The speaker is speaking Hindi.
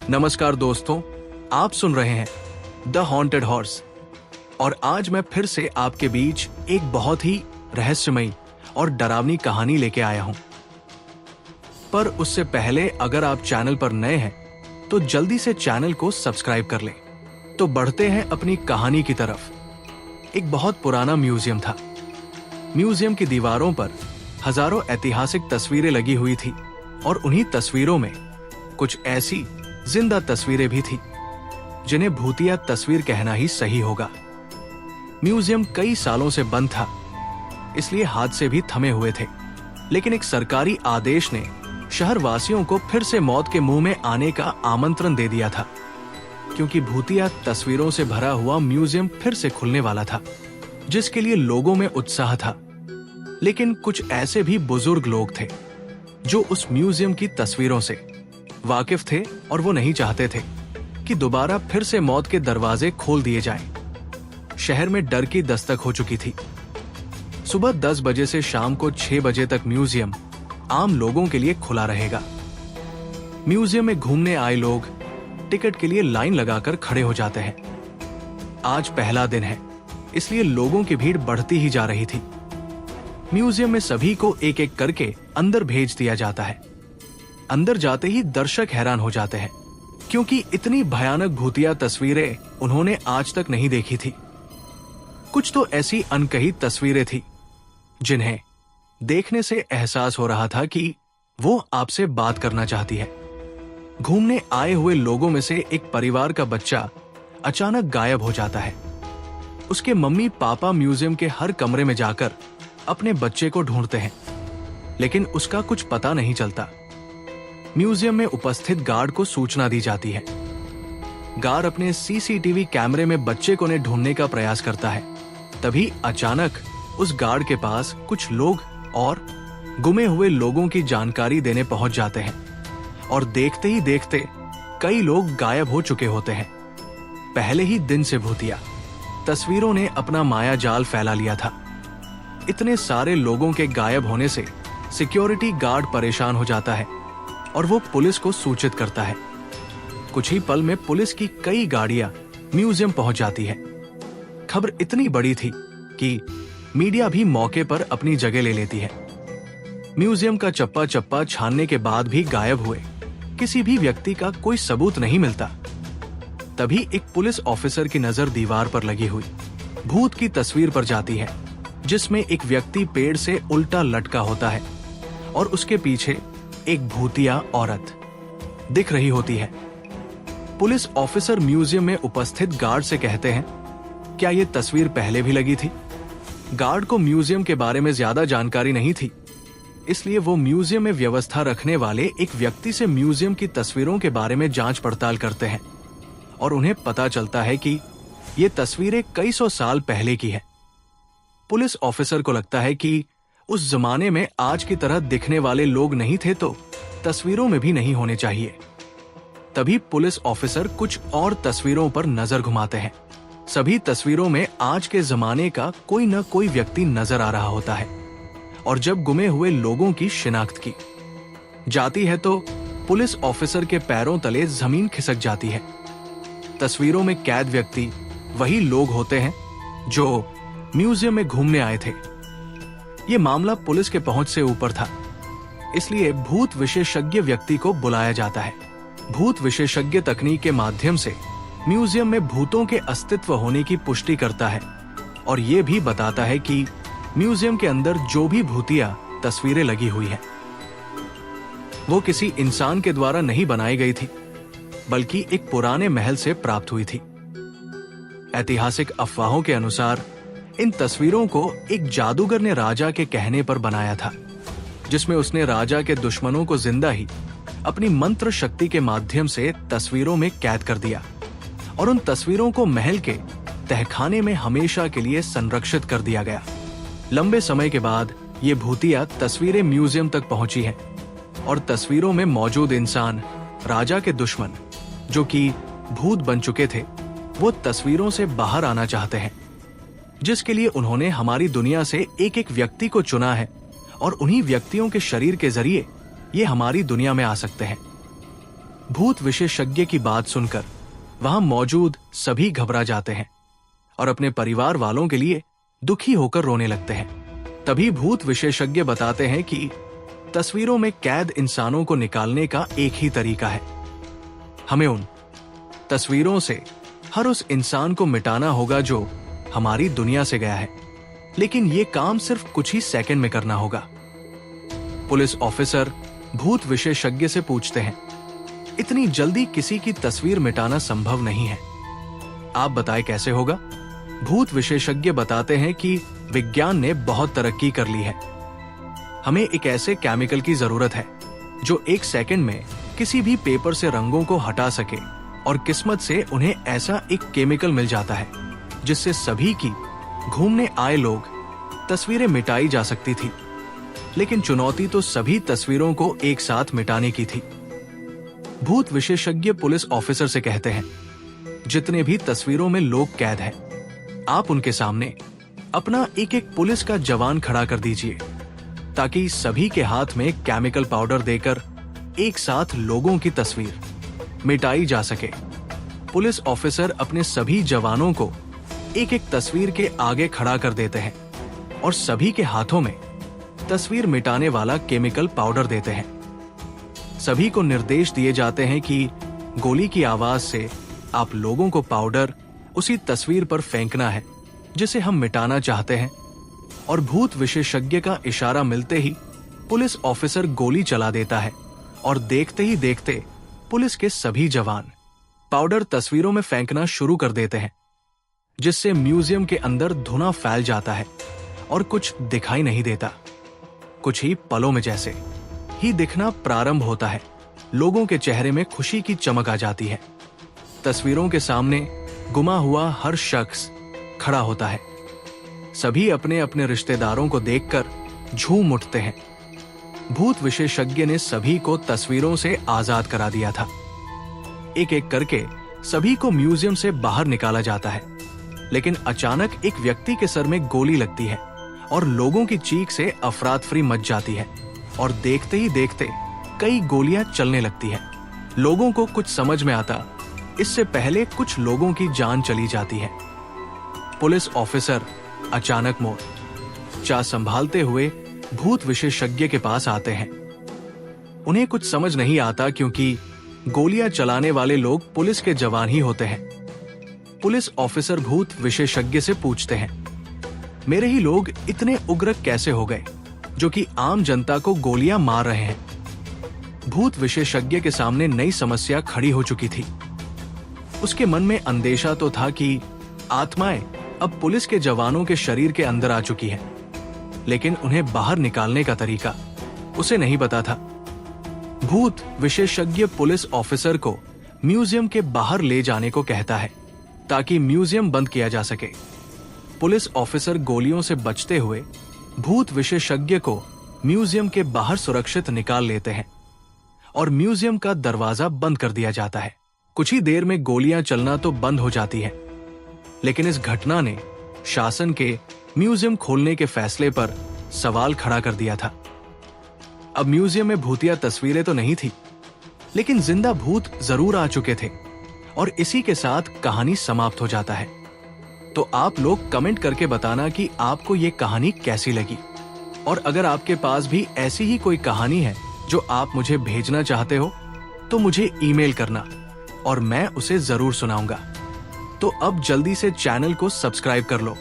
नमस्कार दोस्तों, आप सुन रहे हैं द हॉन्टेड हॉर्स और आज मैं फिर से आपके बीच एक बहुत ही रहस्यमयी और डरावनी कहानी लेके आया हूं। पर उससे पहले अगर आप चैनल पर नए हैं तो जल्दी से चैनल को सब्सक्राइब कर लें। तो बढ़ते हैं अपनी कहानी की तरफ। एक बहुत पुराना म्यूजियम था। म्यूजियम की दीवारों पर हजारों ऐतिहासिक तस्वीरें लगी हुई थी और उन्हीं तस्वीरों में कुछ ऐसी जिंदा तस्वीरें भी थी जिन्हें भूतिया तस्वीर कहना ही सही होगा। म्यूजियम कई सालों से बंद था, इसलिए हादसे भी थमे हुए थे, लेकिन एक सरकारी आदेश ने शहरवासियों को फिर से मौत के मुंह में आने का आमंत्रण दे दिया था, क्योंकि भूतिया तस्वीरों से भरा हुआ म्यूजियम फिर से खुलने वाला था, जिसके लिए लोगों में उत्साह था। लेकिन कुछ ऐसे भी बुजुर्ग लोग थे जो उस म्यूजियम की तस्वीरों से वाकिफ थे और वो नहीं चाहते थे कि दोबारा फिर से मौत के दरवाजे खोल दिए जाएं। शहर में डर की दस्तक हो चुकी थी। सुबह 10 बजे से शाम को 6 बजे तक म्यूजियम आम लोगों के लिए खुला रहेगा। म्यूजियम में घूमने आए लोग टिकट के लिए लाइन लगाकर खड़े हो जाते हैं। आज पहला दिन है, इसलिए लोगों की भीड़ बढ़ती ही जा रही थी। म्यूजियम में सभी को एक एक करके अंदर भेज दिया जाता है। अंदर जाते ही दर्शक हैरान हो जाते हैं, क्योंकि इतनी भयानक भूतिया तस्वीरें उन्होंने आज तक नहीं देखी थी। कुछ तो ऐसी अनकही तस्वीरें थी जिन्हें देखने से एहसास हो रहा था कि वो आपसे बात करना चाहती है। घूमने आए हुए लोगों में से एक परिवार का बच्चा अचानक गायब हो जाता है। उसके मम्मी पापा म्यूजियम के हर कमरे में जाकर अपने बच्चे को ढूंढते हैं, लेकिन उसका कुछ पता नहीं चलता। म्यूजियम में उपस्थित गार्ड को सूचना दी जाती है। गार्ड अपने सीसीटीवी कैमरे में बच्चे को ढूंढने का प्रयास करता है। तभी अचानक उस गार्ड के पास कुछ लोग और गुमे हुए लोगों की जानकारी देने पहुंच जाते हैं और देखते ही देखते कई लोग गायब हो चुके होते हैं। पहले ही दिन से भूतिया तस्वीरों ने अपना माया जाल फैला लिया था। इतने सारे लोगों के गायब होने से सिक्योरिटी गार्ड परेशान हो जाता है और वो पुलिस को सूचित करता है। कुछ ही पल में पुलिस की कई गाड़ियां म्यूजियम पहुंच जाती है। खबर इतनी बड़ी थी कि मीडिया भी मौके पर अपनी जगह ले लेती है। म्यूजियम का चप्पा चप्पा छानने के बाद भी गायब हुए किसी भी व्यक्ति का कोई सबूत नहीं मिलता। तभी एक पुलिस ऑफिसर की नजर दीवार पर लगी हुई भूत की तस्वीर पर जाती है, जिसमें एक व्यक्ति पेड़ से उल्टा लटका होता है और उसके पीछे एक भूतिया औरत दिख रही होती है। पुलिस ऑफिसर म्यूजियम में उपस्थित गार्ड से कहते हैं, क्या ये तस्वीर पहले भी लगी थी? गार्ड को म्यूजियम के बारे में ज्यादा जानकारी नहीं थी, इसलिए वो म्यूजियम में व्यवस्था रखने वाले एक व्यक्ति से म्यूजियम की तस्वीरों के बारे में जांच पड़ताल करते हैं और उन्हें पता चलता है कि ये तस्वीरें कई सौ साल पहले की है। पुलिस ऑफिसर को लगता है कि उस जमाने में आज की तरह दिखने वाले लोग नहीं थे, तो तस्वीरों में भी नहीं होने चाहिए। तभी पुलिस ऑफिसर कुछ और तस्वीरों पर नजर घुमाते हैं। सभी तस्वीरों में आज के जमाने का कोई न कोई व्यक्ति नजर आ रहा होता है और जब गुमे हुए लोगों की शिनाख्त की जाती है तो पुलिस ऑफिसर के पैरों तले जमीन खिसक जाती है। तस्वीरों में कैद व्यक्ति वही लोग होते हैं जो म्यूजियम में घूमने आए थे। ये मामला पुलिस के पहुंच से ऊपर था, इसलिए भूत विशेषज्ञ व्यक्ति को बुलाया जाता है। भूत विशेषज्ञ तकनीक के माध्यम से म्यूजियम में भूतों के अस्तित्व होने की पुष्टि करता है और ये भी बताता है कि म्यूजियम के अंदर जो भी भूतिया तस्वीरें लगी हुई हैं, वो किसी इंसान के द्वारा नहीं बनाई गई थी, बल्कि एक पुराने महल से प्राप्त हुई थी। ऐतिहासिक अफवाहों के अनुसार इन तस्वीरों को एक जादूगर ने राजा के कहने पर बनाया था, जिसमें उसने राजा के दुश्मनों को जिंदा ही अपनी मंत्र शक्ति के माध्यम से तस्वीरों में कैद कर दिया और उन तस्वीरों को महल के तहखाने में हमेशा के लिए संरक्षित कर दिया गया। लंबे समय के बाद ये भूतिया तस्वीरें म्यूजियम तक पहुंची हैं और तस्वीरों में मौजूद इंसान राजा के दुश्मन, जो कि भूत बन चुके थे, वो तस्वीरों से बाहर आना चाहते हैं, जिसके लिए उन्होंने हमारी दुनिया से एक एक व्यक्ति को चुना है और उन्हीं व्यक्तियों के शरीर के जरिए ये हमारी दुनिया में आ सकते हैं। भूत विशेषज्ञ की बात सुनकर वहां मौजूद सभी घबरा जाते हैं और अपने परिवार वालों के लिए दुखी होकर रोने लगते हैं। तभी भूत विशेषज्ञ बताते हैं कि तस्वीरों में कैद इंसानों को निकालने का एक ही तरीका है। हमें उन तस्वीरों से हर उस इंसान को मिटाना होगा जो हमारी दुनिया से गया है, लेकिन यह काम सिर्फ कुछ ही सेकंड में करना होगा। पुलिस ऑफिसर भूत विशेषज्ञ से पूछते हैं, इतनी जल्दी किसी की तस्वीर मिटाना संभव नहीं है, आप बताएं कैसे होगा? भूत विशेषज्ञ बताते हैं कि विज्ञान ने बहुत तरक्की कर ली है। हमें एक ऐसे केमिकल की जरूरत है जो एक सेकंड में किसी भी पेपर से रंगों को हटा सके, और किस्मत से उन्हें ऐसा एक केमिकल मिल जाता है जिससे सभी की घूमने आए लोग तस्वीरें मिटाई जा सकती थी। लेकिन चुनौती तो सभी तस्वीरों को एक साथ मिटाने की थी। भूत विशेषज्ञ पुलिस ऑफिसर से कहते हैं, जितने भी तस्वीरों में लोग कैद हैं, आप उनके सामने अपना एक एक पुलिस का जवान खड़ा कर दीजिए, ताकि सभी के हाथ में केमिकल पाउडर देकर एक साथ लोगों की तस्वीर मिटाई जा सके। पुलिस ऑफिसर अपने सभी जवानों को एक एक तस्वीर के आगे खड़ा कर देते हैं और सभी के हाथों में तस्वीर मिटाने वाला केमिकल पाउडर देते हैं। सभी को निर्देश दिए जाते हैं कि गोली की आवाज से आप लोगों को पाउडर उसी तस्वीर पर फेंकना है जिसे हम मिटाना चाहते हैं। और भूत विशेषज्ञ का इशारा मिलते ही पुलिस ऑफिसर गोली चला देता है और देखते ही देखते पुलिस के सभी जवान पाउडर तस्वीरों में फेंकना शुरू कर देते हैं, जिससे म्यूजियम के अंदर धुआं फैल जाता है और कुछ दिखाई नहीं देता। कुछ ही पलों में जैसे ही दिखना प्रारंभ होता है, लोगों के चेहरे में खुशी की चमक आ जाती है। तस्वीरों के सामने गुमा हुआ हर शख्स खड़ा होता है। सभी अपने अपने रिश्तेदारों को देखकर झूम उठते हैं। भूत विशेषज्ञ ने सभी को तस्वीरों से आजाद करा दिया था। एक एक करके सभी को म्यूजियम से बाहर निकाला जाता है, लेकिन अचानक एक व्यक्ति के सर में गोली लगती है और लोगों की चीख से अफरा तफरी मच जाती है और देखते ही देखते कई गोलियां चलने लगती है। लोगों को कुछ समझ में आता इससे पहले कुछ लोगों की जान चली जाती है। पुलिस ऑफिसर अचानक मोर्चा संभालते हुए भूत विशेषज्ञ के पास आते हैं। उन्हें कुछ समझ नहीं आता क्योंकि गोलियां चलाने वाले लोग पुलिस के जवान ही होते हैं। पुलिस ऑफिसर भूत विशेषज्ञ से पूछते हैं, मेरे ही लोग इतने उग्र कैसे हो गए जो कि आम जनता को गोलियां मार रहे हैं? भूत विशेषज्ञ के सामने नई समस्या खड़ी हो चुकी थी। उसके मन में अंदेशा तो था कि आत्माएं अब पुलिस के जवानों के शरीर के अंदर आ चुकी हैं, लेकिन उन्हें बाहर निकालने का तरीका उसे नहीं पता था। भूत विशेषज्ञ पुलिस ऑफिसर को म्यूजियम के बाहर ले जाने को कहता है ताकि म्यूजियम बंद किया जा सके। पुलिस ऑफिसर गोलियों से बचते हुए भूत विशेषज्ञ को म्यूजियम के बाहर सुरक्षित निकाल लेते हैं और म्यूजियम का दरवाजा बंद कर दिया जाता है। कुछ ही देर में गोलियां चलना तो बंद हो जाती है, लेकिन इस घटना ने शासन के म्यूजियम खोलने के फैसले पर सवाल खड़ा कर दिया था। अब म्यूजियम में भूतिया तस्वीरें तो नहीं थी, लेकिन जिंदा भूत जरूर आ चुके थे और इसी के साथ कहानी समाप्त हो जाता है। तो आप लोग कमेंट करके बताना कि आपको ये कहानी कैसी लगी, और अगर आपके पास भी ऐसी ही कोई कहानी है जो आप मुझे भेजना चाहते हो तो मुझे ईमेल करना और मैं उसे जरूर सुनाऊंगा। तो अब जल्दी से चैनल को सब्सक्राइब कर लो